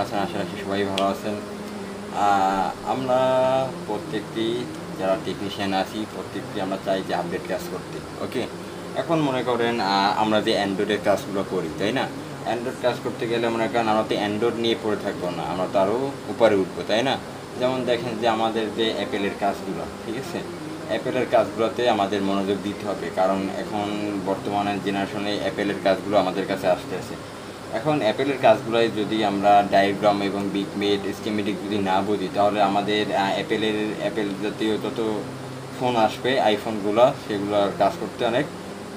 আছেন? আশা রাখি সবাই ভালো আছেন। আমরা প্রত্যেকটি যারা টেকনিশিয়ান আছি প্রত্যেকটি আমরা চাই যে আপডেট কাজ করতে। ওকে? এখন মনে করেন আমরা যে অ্যান্ড্রয়েডের কাজগুলো করি, তাই না? অ্যান্ড্রয়েড কাজ করতে গেলে মনে করেন আমরা তো অ্যান্ড্রয়েড নিয়ে পড়ে থাকবো না, আমরা তো আরও উপরে উঠবো, তাই না? যেমন দেখেন যে আমাদের যে অ্যাপেলের কাজগুলো, ঠিক আছে? অ্যাপেলের কাজগুলোতে আমাদের মনোযোগ দিতে হবে, কারণ এখন বর্তমানে জেনারেশনে অ্যাপেলের কাজগুলো আমাদের কাছে আসতেছে। এখন অ্যাপেলের কাজগুলোয় যদি আমরা ডায়াগ্রাম এবং বিটমেট স্কিমেটিক যদি না বুঝি, তাহলে আমাদের অ্যাপেল জাতীয় যত ফোন আসবে আইফোনগুলো, সেগুলোর কাজ করতে অনেক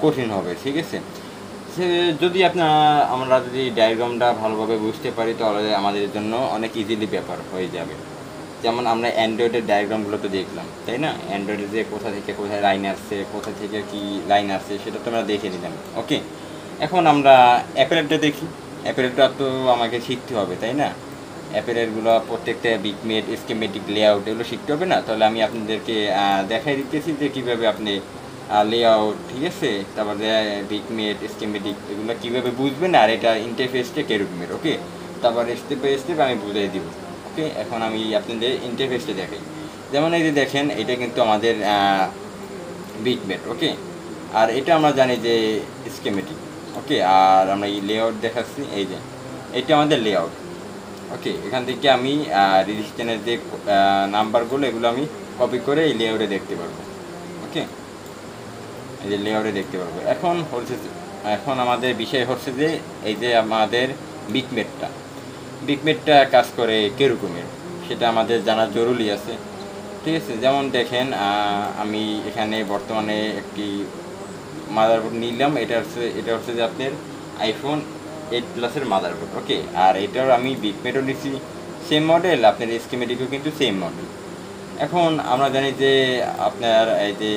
কঠিন হবে, ঠিক আছে? সে যদি আমরা যদি ডায়াগ্রামটা ভালোভাবে বুঝতে পারি, তাহলে আমাদের জন্য অনেক ইজিলি ব্যাপার হয়ে যাবে। যেমন আমরা অ্যান্ড্রয়েডের ডায়াগ্রামগুলো তো দেখলাম, তাই না? অ্যান্ড্রয়েডে যে কোথা থেকে কোথায় লাইন আসছে, কোথা থেকে কি লাইন আসছে, সেটা তো আমরা দেখে নিলাম। ওকে, এখন আমরা অ্যাপেলেরটা দেখি। অ্যাপেলেরটা তো আমাকে শিখতে হবে, তাই না? অ্যাপেলেরগুলো প্রত্যেকটা বিটমেট স্কিমেটিক লেআউট এগুলো শিখতে হবে না? তাহলে আমি আপনাদেরকে দেখাই দিতেছি যে কীভাবে আপনি লেআউট, ঠিক আছে, তারপরে বিটমেট স্কিমেটিক এগুলো কীভাবে বুঝবেন আর এটা ইন্টারফেসটা কেরকমের। ওকে, তারপর স্টেপ বাই স্টেপ আমি বুঝিয়ে দিব। ওকে, এখন আমি আপনাদের ইন্টারফেসটা দেখাই। যেমন এই যে দেখেন, এটা কিন্তু আমাদের বিটমেট। ওকে, আর এটা আমরা জানি যে স্কিমেটিক। ওকে, আর আমরা এই লেআউট দেখাচ্ছি, এই যে এটা আমাদের লেআউট। ওকে, এখান থেকে আমি রেজিস্ট্রেশনের যে নাম্বারগুলো এগুলো আমি কপি করে এই লেআউটে দেখতে পারবো। ওকে, এই যে লেআউটে দেখতে পারবো। এখন আমাদের বিষয় হচ্ছে যে এই যে আমাদের বিটমেটটা কাজ করে কীরকমের, সেটা আমাদের জানা জরুরি আছে, ঠিক আছে? যেমন দেখেন, আমি এখানে বর্তমানে একটি মাদারবোর্ড নিলাম। এটা হচ্ছে যে আপনার আইফোন 8 প্লাসের মাদারবোর্ড। ওকে, আর এটার আমি বিটমেটও নিচ্ছি সেম মডেল, আপনার স্কিমেটিকও কিন্তু সেম মডেল। এখন আমরা জানি যে আপনার এই যে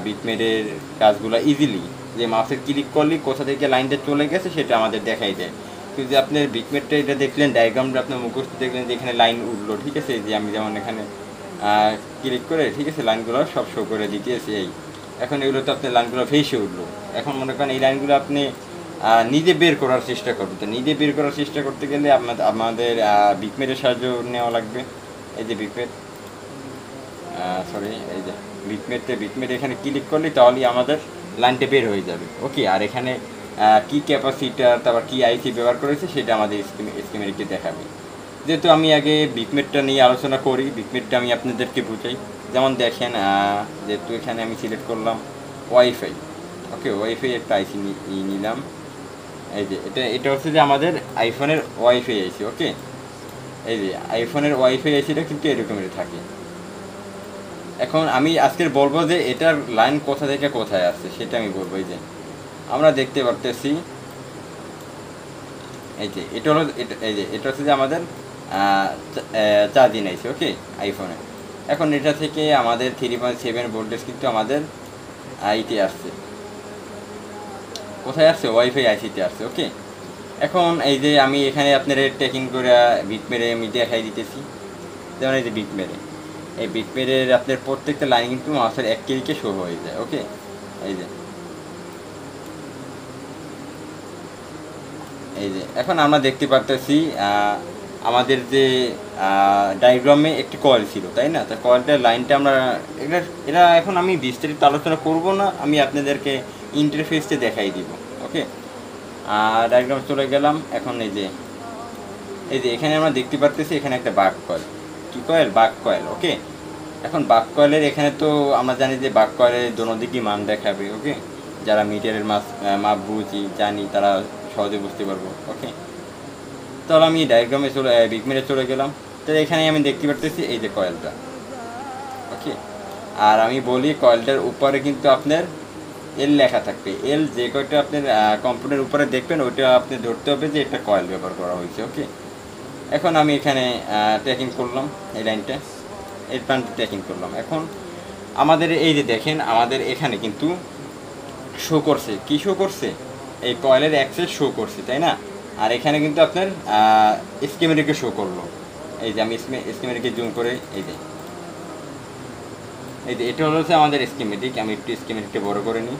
বিটমেটের কাজগুলো ইজিলি যে মাউসে ক্লিক করলে কোথা থেকে লাইনটা চলে গেছে সেটা আমাদের দেখাই দেয়। কিন্তু আপনার বিটমেটটা এটা দেখলেন, ডায়াগ্রামটা আপনার মুখস্থ দেখলেন যে এখানে লাইন উঠলো, ঠিক আছে? যে আমি যেমন এখানে ক্লিক করে, ঠিক আছে, লাইনগুলো সব শো করে দিতেছি। এই এখন এগুলো তো আপনার লাইনগুলো ভেসে উঠলো। এখন মনে করেন এই লাইনগুলো আপনি নিজে বের করার চেষ্টা করবেন। তো নিজে বের করার চেষ্টা করতে গেলে আমাদের বিটমেটের সাহায্য নেওয়া লাগবে। এই যে বিটমেট, সরি, এই যে বিটমেট এখানে ক্লিক করলে তাহলেই আমাদের লাইনটা বের হয়ে যাবে। ওকে, আর এখানে কি ক্যাপাসিটার তারপর কি আইসি ব্যবহার করেছে সেটা আমাদের স্কিমেটিকে দেখাবে। যেহেতু আমি আগে বিটমেটটা নিয়ে আলোচনা করি, বিটমেটটা আমি আপনাদেরকে বুঝাই। যেমন দেখেন, যেহেতু এখানে আমি সিলেক্ট করলাম ওয়াইফাই। ওকে, ওয়াইফাই একটা আইসি নিলাম। এই যে এটা হচ্ছে যে আমাদের আইফোনের ওয়াইফাই আইসি। ওকে, এই যে আইফোনের ওয়াইফাই আইসিটা কিন্তু এরকমের থাকে। এখন আমি আজকের বলবো যে এটার লাইন কোথা থেকে কোথায় আসছে সেটা আমি বলবো। এই যে আমরা দেখতে পারতেছি, এই যে এটা হলো এই যে এটা হচ্ছে যে আমাদের চার্জিং আইসি। ওকে, আইফোনে এখন এটা থেকে আমাদের 3.7 ভোল্টেজ কিন্তু আমাদের আইতে আসছে। কোথায় আসছে? ওয়াইফাই আইসিতে আসছে। ওকে, এখন এই যে আমি এখানে আপনার ট্রেকিং করে বিটমেটে আমি দেখাই দিতেছি। যেমন এই যে এই বিটমেটের আপনার প্রত্যেকটা লাইন কিন্তু মাউসের এক ক্লিকে শো হয়ে যায়। ওকে, এই যে এখন আমরা দেখতে পারতেছি আমাদের যে ডায়াগ্রামে একটি কয়েল ছিল, তাই না? তো কয়েলটার লাইনটা আমরা এটা এখন আমি বিস্তারিত আলোচনা করব না, আমি আপনাদেরকে ইন্টারফেসে দেখাই দিব। ওকে, ডায়াগ্রাম চলে গেলাম। এখন এই যে এখানে আমরা দেখতে পারতেছি এখানে একটা বাক কয়েল। কি কয়েল? বাক কয়েল। ওকে, এখন বাক কয়েলের এখানে তো আমরা জানি যে বাক কয়েলের দোনো দিকই মান দেখাবে। ওকে, যারা মিটারের মাপ বুঝি জানি তারা সহজে বুঝতে পারবো। ওকে, তাহলে আমি ডায়াগ্রামে বিটমেটে চলে গেলাম। তাহলে এখানে আমি দেখতে পারতেছি এই যে কয়েলটা। ওকে, আর আমি বলি কয়েলটার উপরে কিন্তু আপনার এল লেখা থাকবে। এল যে কয়টা আপনার কম্পিউটারের উপরে দেখবেন ওইটা আপনি ধরতে হবে যে এটা কয়েল ব্যবহার করা হয়েছে। ওকে, এখন আমি এখানে ট্র্যাকিং করলাম এই লাইনটা, এই প্রান্তে ট্র্যাকিং করলাম। এখন আমাদের এই যে দেখেন আমাদের এখানে কিন্তু শো করছে, কি শো করছে? এই কয়েলের অ্যাক্সেস শো করছে, তাই না? আর এখানে কিন্তু আপনার স্কিমেটিকে শো করলো। এই যে আমি স্কিমেটিকে জুম করে এই যে এটা হচ্ছে আমাদের স্কিমেটিক। আমি একটু স্কিমেটিককে বড় করে নিই।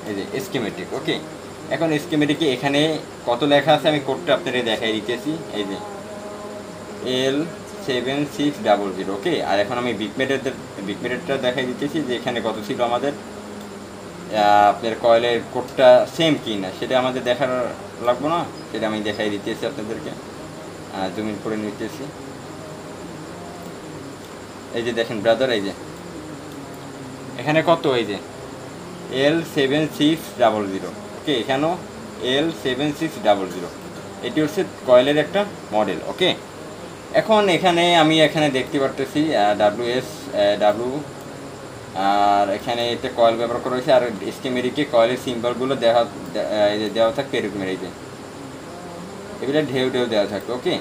এই যে স্কিমেটিক। ওকে, এখন স্কিমেটিকে এখানে কত লেখা আছে আমি কোডটা আপনাদের দেখাই দিতেছি। এই যে L7600, ওকে। আর এখন আমি বিটমেটেরটা দেখাই দিতেছি যে এখানে কত ছিল আমাদের। আপনার কয়েলের কোডটা সেম কি না সেটা আমাদের দেখার লাগবো না, সেটা আমি দেখাই দিতেছি আপনাদেরকে। জুম ইন করে নিতেছি। এই যে দেখেন ব্রাদার, এই যে এখানে কত, এই যে L7600, ওকে। এখানেও L7600, এটি হচ্ছে কয়েলের একটা মডেল, ওকে। এখন আমি এখানে দেখতে পারতেছি WS আর এখানে একটা কয়েল ব্যবহার করা হয়েছে। আর স্কিমেটিকে কয়েলের সিম্বলগুলো দেওয়া থাকবে এরকম, এই যে এগুলো ঢেউ দেওয়া থাকবে, ওকে।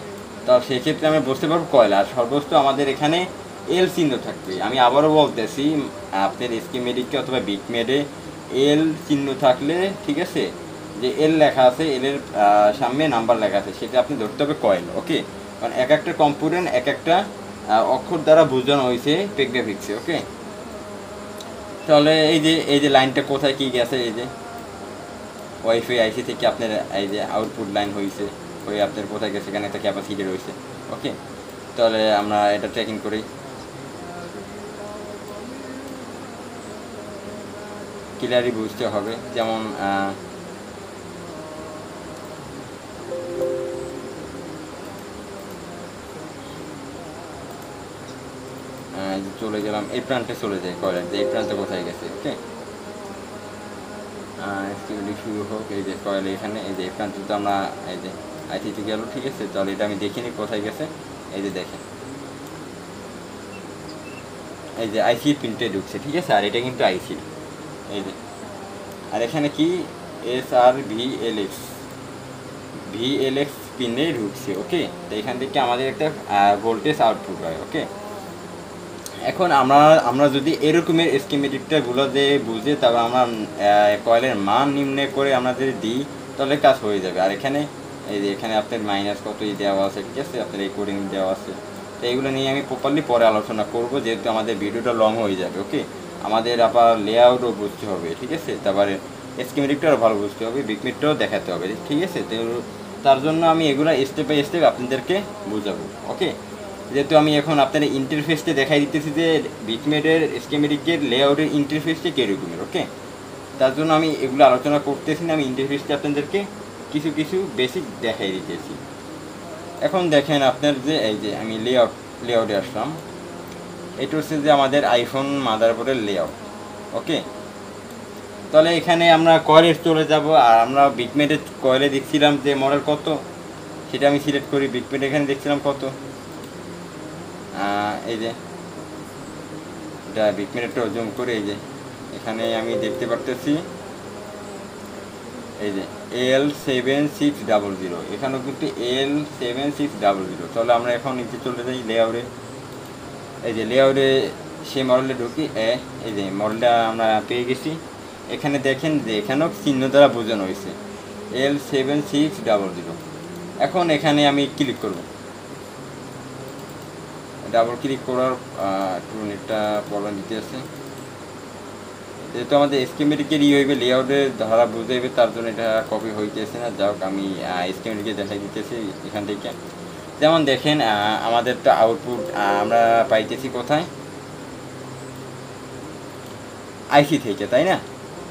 তো সেই ক্ষেত্রে আমি বুঝতে পারবো কয়েল। আর সর্বোচ্চ আমাদের এখানে এল চিহ্ন থাকবে। আমি আবারও বলতেছি, আপনার স্কিমেটিকে অথবা বিটমেটে এল চিহ্ন থাকলে, ঠিক আছে, যে এল লেখা আছে, এলের সামনে নাম্বার লেখা আছে, সেটা আপনি ধরতে হবে কয়েল, ওকে। কারণ এক একটা কম্পোনেন্ট এক একটা অক্ষর দ্বারা বোঝানো হয়েছে প্রেগনেফিক্সে, ওকে। তাহলে এই যে লাইনটা কোথায় কি গেছে, এই যে ওয়াইফাই আইসি থেকে আপনার এই যে আউটপুট লাইন হয়েছে, হয়ে আপনার কোথায় গেছে, এখানে একটা ক্যাপাসিটি রয়েছে, ওকে। তাহলে আমরা এটা ট্র্যাকিং করি, ক্লিয়ারলি বুঝতে হবে। যেমন চলে গেলাম এই প্রান্তে, চলে যায় কয়েলের যে এই প্রান্তে কোথায় গেছে, ওকে। শুরু হোক, এই যে কয়েল এখানে, এই যে এই প্রান্তে তো আমরা এই যে আইসিতে গেল, ঠিক আছে। তাহলে এটা আমি দেখিনি কোথায় গেছে, এই যে দেখেন এই যে আইসি প্রিন্টে ঢুকছে, ঠিক আছে। আর এটা কিন্তু আইসি, এই যে। আর এখানে কি VLX পিনে ঢুকছে, ওকে। তো এখান থেকে আমাদের একটা ভোল্টেজ আউটপুট হয়, ওকে। এখন আমরা যদি এরকমের স্কিমেটিকটাগুলো যে বুঝে তারপর আমরা কয়েলের মান নির্ণয় করে আমরা যদি দিই, তাহলে কাজ হয়ে যাবে। আর এখানে এই যে এখানে আপনার মাইনাস কত দেওয়া আছে, ঠিক আছে, আপনার এই কোডিং দেওয়া আছে। তো এইগুলো নিয়ে আমি প্রপারলি পরে আলোচনা করব, যেহেতু আমাদের ভিডিওটা লং হয়ে যাবে, ওকে। আমাদের আবার লেআউটও বুঝতে হবে, ঠিক আছে। তারপরে স্কিমেটিকটাও ভালো বুঝতে হবে, বিটমেটটাও দেখাতে হবে, ঠিক আছে। তো তার জন্য আমি এগুলো স্টেপ বাই স্টেপ আপনাদেরকে বুঝাবো, ওকে। যেহেতু আমি এখন আপনাদের ইন্টারফেসটা দেখাই দিতেছি যে বিটমেটের স্কিমেটিকের লেআউটের ইন্টারফেসটা কীরকমের, ওকে। তার জন্য আমি এগুলো আলোচনা করতেছি না, আমি ইন্টারফেসটা আপনাদেরকে কিছু বেসিক দেখাই দিতেছি। এখন দেখেন আপনার যে এই যে আমি লেআউটে আসলাম, এটা হচ্ছে যে আমাদের আইফোন মাদারবোর্ডের লেআউট, ওকে। তাহলে এখানে আমরা কয়েলে চলে যাব। আর আমরা বিটমেটের কয়েলে দেখছিলাম যে মডেল কত, সেটা আমি সিলেক্ট করি। বিটমেট এখানে দেখছিলাম কত, এই যে এটা বিটমেটটা জুম করে, এই যে এখানে আমি দেখতে পারতেছি এই যে L7600, এখানেও কিন্তু L7600। তাহলে আমরা এখন নিচে চলে যাই লেআউটে। এই যে লেআউটে সেই মডেলে ঢুকি, এই যে মডেলটা আমরা পেয়ে গেছি। এখানে দেখেন যে এখানেও চিহ্ন দ্বারা বোঝানো হয়েছে L7600। এখন এখানে আমি ক্লিক করব, ডাবল ক্লিক করার একটু নেটটা প্রবলেম দিতে আছে, যেহেতু আমাদের স্কিমেটিকের হইবে লেআউটের ধারা বুঝাইবে, তার জন্য এটা কপি হইতেছে না। যাই হোক, আমি স্কিমেটিকে দেখাই দিতেছি এখান থেকে। যেমন দেখেন আমাদের তো আউটপুট আমরা পাইতেছি কোথায়, আইসি থেকে, তাই না।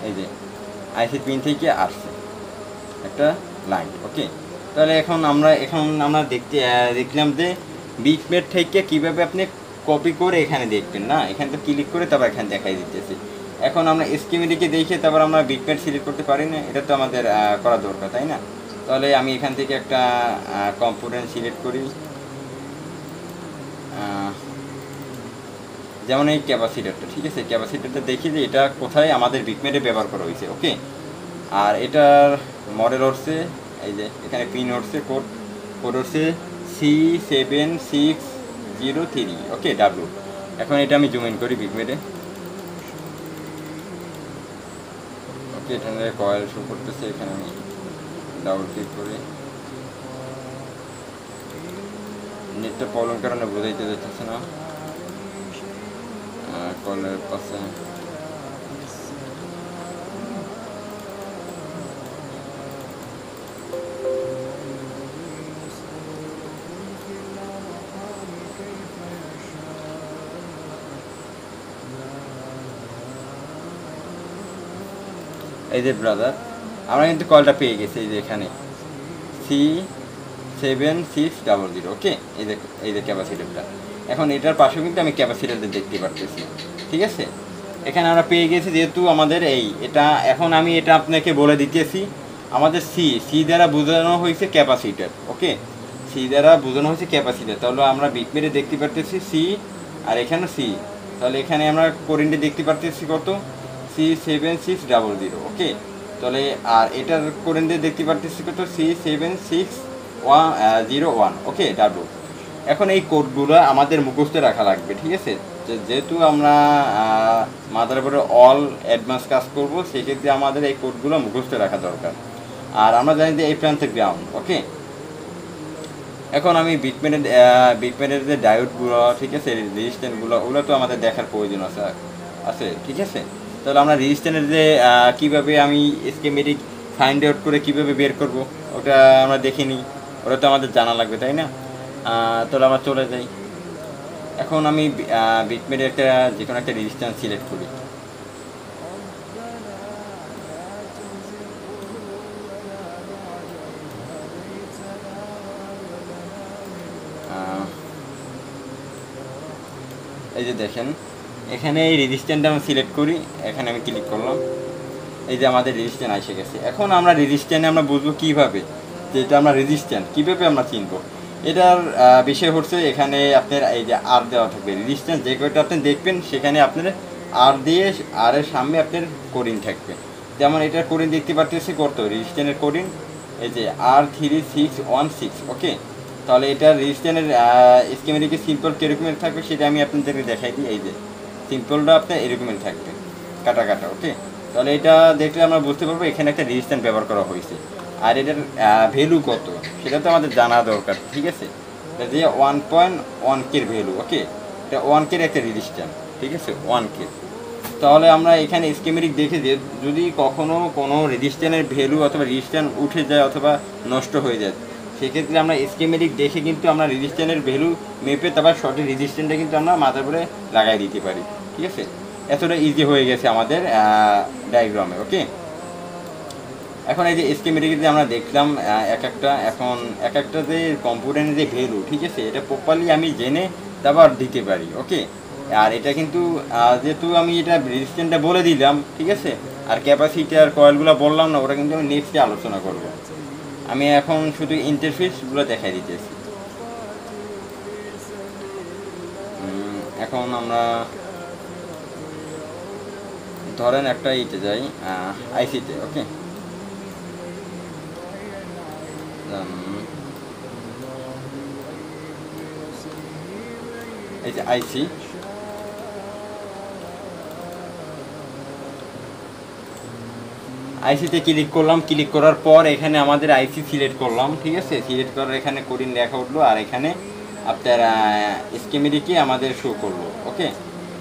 এই যে আইসি পিন থেকে আসছে একটা লাইন, ওকে। তাহলে এখন আমরা দেখলাম যে বিটমেট থেকে কীভাবে আপনি কপি করে এখানে দেখবেন না, এখানে তো ক্লিক করে তারপর এখানে দেখাই দিতেছি। এখন আমরা স্কিমেটিকে দেখে তারপর আমরা বিটমেট সিলেক্ট করতে পারি না, এটা তো আমাদের করা দরকার, তাই না। তাহলে আমি এখান থেকে একটা কম্পোনেন্ট সিলেক্ট করি, যেমন এই ক্যাপাসিটারটা, ঠিক আছে। ক্যাপাসিটারটা দেখি যে এটা কোথায় আমাদের বিটমেটে ব্যবহার করা হয়েছে, ওকে। আর এটার মডেল হচ্ছে এই যে এখানে পিন হচ্ছে কোড হচ্ছে C7603, ওকে, ডাব্লু। এখন এটা আমি জুম ইন করি বিটমেটে, ওকে। এখানে কয়েল শো করতেছে, এখানে আমি ডাবল ক্লিক করি। নেটটা প্রবলেম কারণে বোঝাইতে যাচ্ছে না, কয়েলের পাশে এই যে ব্রাদার, আমরা কিন্তু কলটা পেয়ে গেছি এই যে এখানে C7600, ওকে। এই যে ক্যাপাসিটারটা। এখন এটার পাশেও কিন্তু আমি ক্যাপাসিটারটা দেখতে পারতেছি, ঠিক আছে। এখানে আমরা পেয়ে গেছি যেহেতু আমাদের এটা এখন আমি এটা আপনাকে বলে দিতেছি। আমাদের সি দ্বারা বোঝানো হয়েছে ক্যাপাসিটার, ওকে। সি দ্বারা বোঝানো হয়েছে ক্যাপাসিটার, তাহলে আমরা বিট মেরে দেখতে পারতেছি সি, আর এখানে সি। তাহলে এখানে আমরা কারেন্টে দেখতে পারতেছি কত, C7600, ওকে। তাহলে আর এটার কারেন্টে দেখতে পারতেছি কত, C7601, ওকে ডাব্লু। এখন এই কোডগুলো আমাদের মুখস্থ রাখা লাগবে, ঠিক আছে। যেহেতু আমরা মাদারবোর্ডে অল অ্যাডভান্স কাজ করব, সেক্ষেত্রে আমাদের এই কোডগুলো মুখস্থ রাখা দরকার। আর আমরা জানি যে এই প্রান্তে গ্রাউন্ড, ওকে। এখন আমি বিটম্যানের যে ডায়োডগুলো, ঠিক আছে, রেজিস্ট্যান্সগুলো, ওগুলো তো আমাদের দেখার প্রয়োজন আছে, ঠিক আছে। তাহলে আমরা রেজিস্ট্যান্সের যে কীভাবে আমি স্কিমেটিক ফাইন্ড আউট করে কীভাবে বের করব, ওটা আমরা দেখে নিই। ওটা তো আমাদের জানা লাগবে, তাই না? তাহলে আমরা চলে যাই। এখন আমি বিটম্যানের যে কোনো একটা রেজিস্ট্যান্স সিলেক্ট করি। এই যে দেখেন, এখানে এই রেজিস্ট্যান্সটা আমি সিলেক্ট করি, এখানে আমি ক্লিক করলাম। এই যে আমাদের রেজিস্ট্যান্স এসে গেছে। এখন আমরা রেজিস্ট্যান্সে আমরা বুঝবো কীভাবে যে এটা আমরা রেজিস্ট্যান্স কীভাবে আমরা চিনব। এটার বিষয় হচ্ছে এখানে আপনার এই যে আর দেওয়া থাকবে। রেজিস্ট্যান্স যে কয়টা আপনি দেখবেন সেখানে আপনার আর দিয়ে আর এর সামনে আপনার কোডিং থাকবে। যেমন এটার কোডিং দেখতে পাচ্ছি কত, রেজিস্ট্যান্সের কোডিং এই যে R3616, ওকে। তাহলে এটা রেজিস্ট্যান্সের স্কিমেটিকের সিম্পল কীরকমের থাকবে সেটা আমি আপনাদেরকে দেখাই দিই। এই যে সিম্পলটা আপনার এরকমের থাকবে, কাটা কাটা, ওকে। তাহলে এটা দেখলে আমরা বুঝতে পারবো এখানে একটা রেজিস্ট্যান্স ব্যবহার করা হয়েছে। আর এটার ভ্যালু কত সেটা তো আমাদের জানা দরকার, ঠিক আছে। যে 1.1K ভ্যালু, ওকে। এটা 1K একটা রেজিস্ট্যান্স, ঠিক আছে, 1K। তাহলে আমরা এখানে স্কিমেটিক দেখে যে যদি কখনো কোনো রেজিস্ট্যান্সের ভ্যালু অথবা রেজিস্ট্যান্স উঠে যায় অথবা নষ্ট হয়ে যায়, সেক্ষেত্রে আমরা স্কিমেটিক দেখে কিন্তু আমরা রেজিস্ট্যান্সের ভ্যালু মেপে তারপর সঠিক রেজিস্ট্যান্সটা কিন্তু আমরা মাদারবোর্ডে লাগাই দিতে পারি, ঠিক আছে। এতটা ইজি হয়ে গেছে আমাদের ডায়াগ্রামে, ওকে। এখন এই যে স্কিমেটিক যে আমরা দেখলাম এখন এক একটা যে কম্পোনেন্টের যে ভ্যালু, ঠিক আছে, এটা প্রপারলি আমি জেনে তারপর দিতে পারি, ওকে। আর এটা কিন্তু যেহেতু আমি এটা রেজিস্ট্যান্সটা বলে দিলাম, ঠিক আছে, আর ক্যাপাসিটার কয়েলগুলো বললাম না, ওটা কিন্তু আমি নেক্সটে আলোচনা করব। আমি এখন শুধু ইন্টারফেসগুলো দেখাই দিতেছি। এখন আমরা ধরেন একটা ইতে যাই, আইসিতে, ওকে। এই যে আইসি, আইসিতে ক্লিক করলাম। ক্লিক করার পর এখানে আমাদের আইসি সিলেক্ট করলাম, ঠিক আছে। সিলেক্ট করার এখানে কোডিং লেখা উঠলো, আর এখানে আপনার স্কিমেটিকে আমাদের শো করলো, ওকে।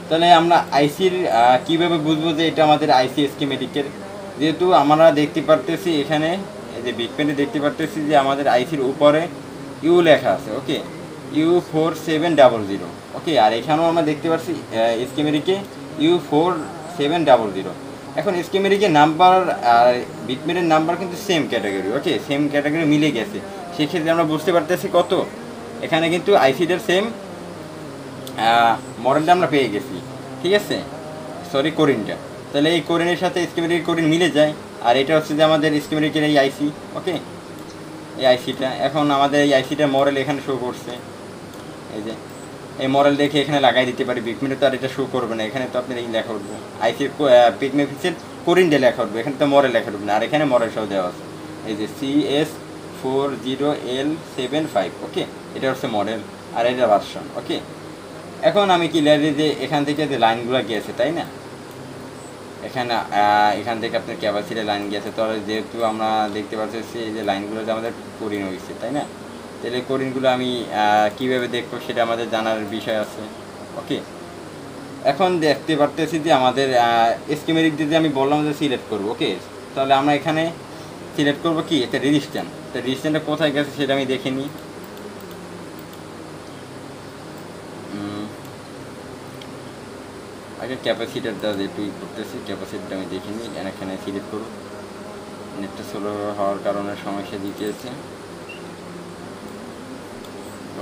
তাহলে আমরা আইসির কীভাবে বুঝবো যে এটা আমাদের আইসি স্কিমেটিকের, যেহেতু আমরা দেখতে পারতেছি এখানে এই যে বিটম্যানে দেখতে পারতেছি যে আমাদের আইসির উপরে ইউ লেখা আছে, ওকে, U4700, ওকে। আর এখানেও আমরা দেখতে পাচ্ছি স্কিমেটিকে U4700। এখন স্কিমেটিকের নাম্বার আর বিটম্যানের নাম্বার কিন্তু সেম ক্যাটাগরি, ওকে, সেম ক্যাটাগরি মিলে গেছে। সেক্ষেত্রে আমরা বুঝতে পারতেছি কত, এখানে কিন্তু আইসিটার সেম মডেলটা আমরা পেয়ে গেছি, ঠিক আছে, সরি কোরিনটা। তাহলে এই কোরিনের সাথে স্কিমেটিক কোরিন মিলে যায়। আর এটা হচ্ছে যে আমাদের স্কিমেটিকের এই আইসি, ওকে, এই আইসিটা। এখন আমাদের এই আইসিটার মডেল এখানে শো করছে, এই যে এই মডেল দেখে এখানে লাগাই দিতে পারি। বিটম্যানে তো আর এটা শো করবে না, এখানে তো আপনার এই লেখা উঠবে আইসির পিকমেফিক্সের কোরিনটা লেখা উঠবে, এখানে তো মডেল লেখা উঠবে না। আর এখানে মডেল সহ দেওয়া আছে, এই যে CS40L75, ওকে, এটা হচ্ছে মডেল আর এটা ভার্সন, ওকে। এখন আমি ক্লিয়ারলি যে এখান থেকে যে লাইনগুলো গিয়েছে, তাই না, এখান থেকে আপনার ক্যাপাসিটি লাইন গিয়েছে। তাহলে যেহেতু আমরা দেখতে পাচ্ছি এই যে লাইনগুলো যে আমাদের কোরিন হয়েছে, তাই না, তাহলে কোরিনগুলো আমি কীভাবে দেখবো সেটা আমাদের জানার বিষয় আছে, ওকে। এখন দেখতে পারতেছি যে আমাদের স্কিমেটিক যদি আমি বললাম যে সিলেক্ট করবো, ওকে। তাহলে আমরা এখানে সিলেক্ট করবো কি একটা রেজিস্ট্যান্স। তো রেজিস্ট্যান্সটা কোথায় গেছে সেটা আমি দেখে নিই। আগে ক্যাপাসিটারটা যেটু করতেছি, ক্যাপাসিটারটা আমি দেখিনি, এখানে সিলেক্ট করুন। নেটটা স্লো হওয়ার কারণে সমস্যা দিতেছে।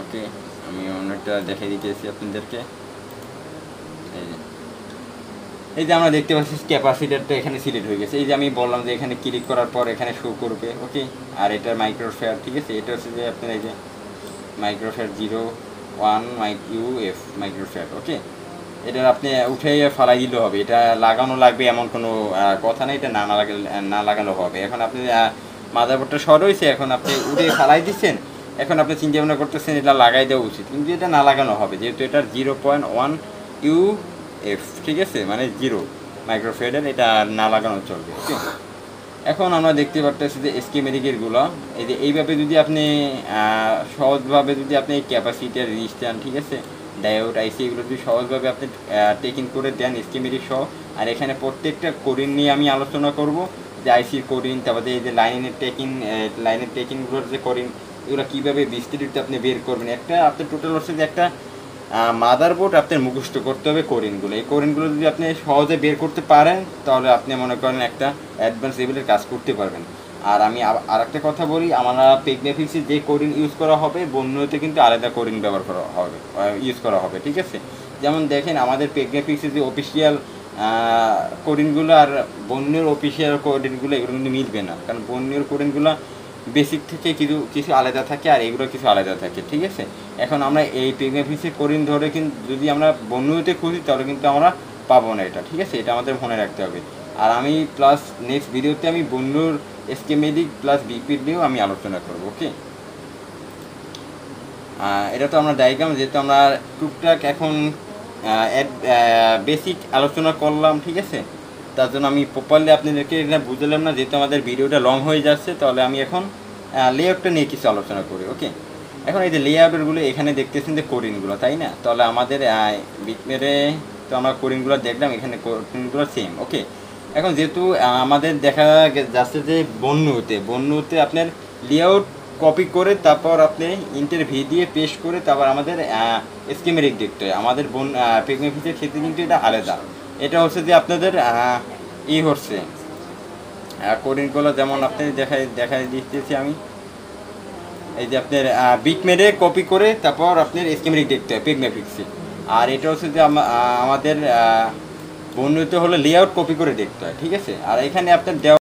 ওকে, আমি অন্যটা দেখে দিতেছি আপনাদেরকে। এই যে আমরা দেখতে পাচ্ছি ক্যাপাসিটারটা এখানে সিলেক্ট হয়ে গেছে। এই যে আমি বললাম যে এখানে ক্লিক করার পর এখানে শো করবে। ওকে, আর এটা মাইক্রোফেয়ার, ঠিক আছে। এটা হচ্ছে যে আপনার এই যে মাইক্রোফেয়ার 01 UF মাইক্রোফেয়ার। ওকে, এটা আপনি উঠে ফালাই দিলেও হবে, এটা লাগানো লাগবে এমন কোনো কথা নেই, এটা না লাগানো হবে। এখন আপনি মাদারবোর্ডটা শর্ট হয়েছে, এখন আপনি উঠে ফালাই দিচ্ছেন, এখন আপনি চিন্তা ভাবনা করতেছেন এটা লাগাই দেওয়া উচিত, কিন্তু এটা না লাগানো হবে, যেহেতু এটা 0.1 UF, ঠিক আছে, মানে 0 মাইক্রোফেডার, এটা না লাগানো চলবে। ওকে, এখন আমরা দেখতে পারতেছি যে স্কিমেটিকেরগুলো এই যে এইভাবে যদি আপনি সহজভাবে যদি আপনি ক্যাপাসিটার, রেজিস্ট্যান্স, ঠিক আছে, ডায়োড, আইসি, এগুলো যদি সহজভাবে আপনি টেকিং করে দেন স্কিমেটিক সহ। আর এখানে প্রত্যেকটা কোরিন নিয়ে আমি আলোচনা করব, যে আইসির কোরিন, তারপরে এই যে লাইনের টেকিংগুলোর যে কোরিন, এগুলো কীভাবে বিস্তারিত আপনি বের করবেন। একটা আপনার টোটাল হচ্ছে যে একটা মাদারবোর্ড আপনার মুখস্থ করতে হবে কোরিনগুলো। এই কোরিনগুলো যদি আপনি সহজে বের করতে পারেন, তাহলে আপনি মনে করেন একটা অ্যাডভান্স লেভেলের কাজ করতে পারবেন। আর আমি আর একটা কথা বলি, আমরা পেগমেফিক্সে যে কোরিন ইউজ করা হবে, বন্যতে কিন্তু আলাদা কোরিন ব্যবহার করা হবে, ইউজ করা হবে, ঠিক আছে। যেমন দেখেন আমাদের পেগমেফিক্সের যে অফিসিয়াল কোরিনগুলো আর বন্যের অফিসিয়াল কোরিনগুলো, এগুলো কিন্তু মিলবে না, কারণ বন্যের কোরিনগুলো বেসিক থেকে কিছু আলাদা থাকে, আর এগুলো কিছু আলাদা থাকে, ঠিক আছে। এখন আমরা এই পেগমেফিক্সের কোরিন ধরে কিন্তু যদি আমরা বন্যতে খুঁজি, তাহলে কিন্তু আমরা পাবো না এটা, ঠিক আছে, এটা আমাদের মনে রাখতে হবে। আর আমি প্লাস নেক্সট ভিডিওতে আমি বন্যুর স্কিমেটিক প্লাস বিপির নিয়েও আমি আলোচনা করবো। ওকে, এটা তো আমরা ডায়াগ্রাম, যেহেতু আমরা টুকটাক এখন বেসিক আলোচনা করলাম, ঠিক আছে, তার জন্য আমি প্রপারলি আপনাদেরকে এটা বুঝলাম না, যেহেতু আমাদের ভিডিওটা লং হয়ে যাচ্ছে, তাহলে আমি এখন লেআউটটা নিয়ে কিছু আলোচনা করি। ওকে, এখন এই যে লেআউটেরগুলো এখানে দেখতেছেন যে কোরিনগুলো, তাই না, তাহলে আমাদের বিটমেরে তো আমরা কোরিনগুলো দেখলাম, এখানে কোরিনগুলো সেম। ওকে, এখন যেহেতু আমাদের দেখা যাচ্ছে যে বন্যতে আপনার লেআউট কপি করে তারপর আপনি ইন্টার ভি দিয়ে পেস্ট করে তারপর আমাদের স্কিমেটিক দেখতে হয়। আমাদের পেগমেফিক্সের ক্ষেত্রে কিন্তু এটা আলাদা। এটা হচ্ছে যে আপনাদের হচ্ছে কোডিংগুলো, যেমন আপনি দেখাই দিতেছি আমি, এই যে আপনার বিট মেরে কপি করে তারপর আপনার স্কিমেটিক দেখতে হয় পেগমেফিক্সে। আর এটা হচ্ছে যে আমাদের বন্যতে হলে লেআউট কপি করে দেখতে হয়, ঠিক আছে। আর এখানে আপনার